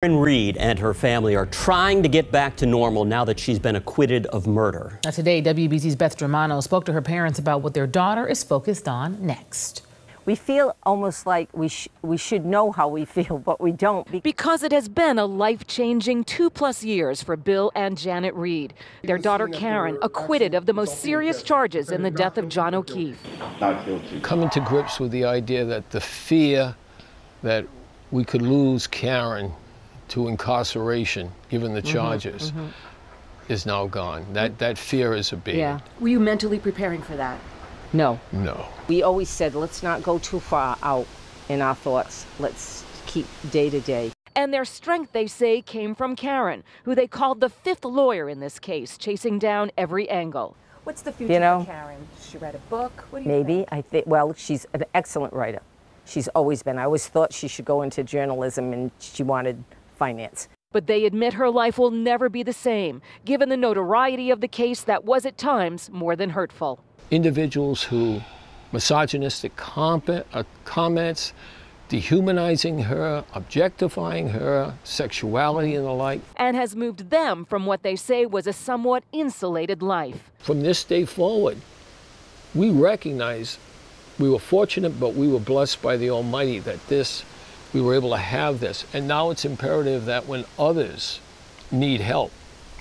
Karen Reed and her family are trying to get back to normal now that she's been acquitted of murder. Now today, WBZ's Beth Germano spoke to her parents about what their daughter is focused on next. We feel almost like we should know how we feel, but we don't. Because it has been a life-changing 2+ years for Bill and Janet Reed. Their daughter Karen acquitted of the most serious charges in the death of John O'Keefe. Not guilty. Coming to grips with the idea that the fear that we could lose Karen to incarceration, given the charges, is now gone. That fear is abated. Yeah. Were you mentally preparing for that? No. No. We always said, let's not go too far out in our thoughts. Let's keep day to day. And their strength, they say, came from Karen, who they called the fifth lawyer in this case, chasing down every angle. What's the future for Karen? She read a book? What do you Maybe. think? I think, well, she's an excellent writer. She's always been. I always thought she should go into journalism, and she wanted finance. But they admit her life will never be the same, given the notoriety of the case that was at times more than hurtful. Individuals who misogynistic comments, dehumanizing her, objectifying her, sexuality and the like. And has moved them from what they say was a somewhat insulated life. From this day forward, we recognize we were fortunate, but we were blessed by the Almighty that we were able to have this. And now it's imperative that when others need help,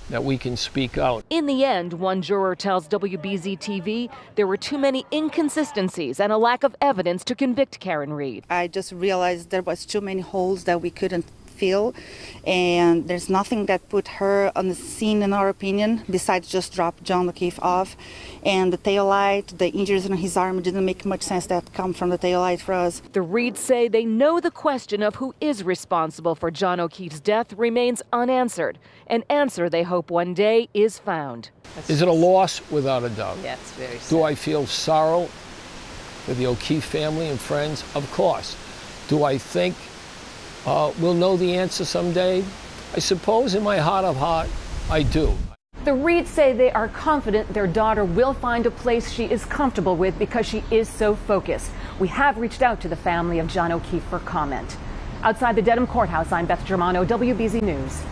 that we can speak out. In the end, one juror tells WBZ-TV there were too many inconsistencies and a lack of evidence to convict Karen Reed. I just realized there was too many holes that we couldn't fill, and there's nothing that put her on the scene, in our opinion, besides just drop John O'Keefe off. And the taillight, the injuries in his arm, didn't make much sense that come from the taillight for us. The Reeds say they know the question of who is responsible for John O'Keefe's death remains unanswered, an answer they hope one day is found. Is it a loss? Without a doubt. Yeah, it's very sad. Do I feel sorrow for the O'Keefe family and friends? Of course. Do I think we'll know the answer someday? I suppose in my heart of heart, I do. The Reeds say they are confident their daughter will find a place she is comfortable with because she is so focused. We have reached out to the family of John O'Keefe for comment. Outside the Dedham Courthouse, I'm Beth Germano, WBZ News.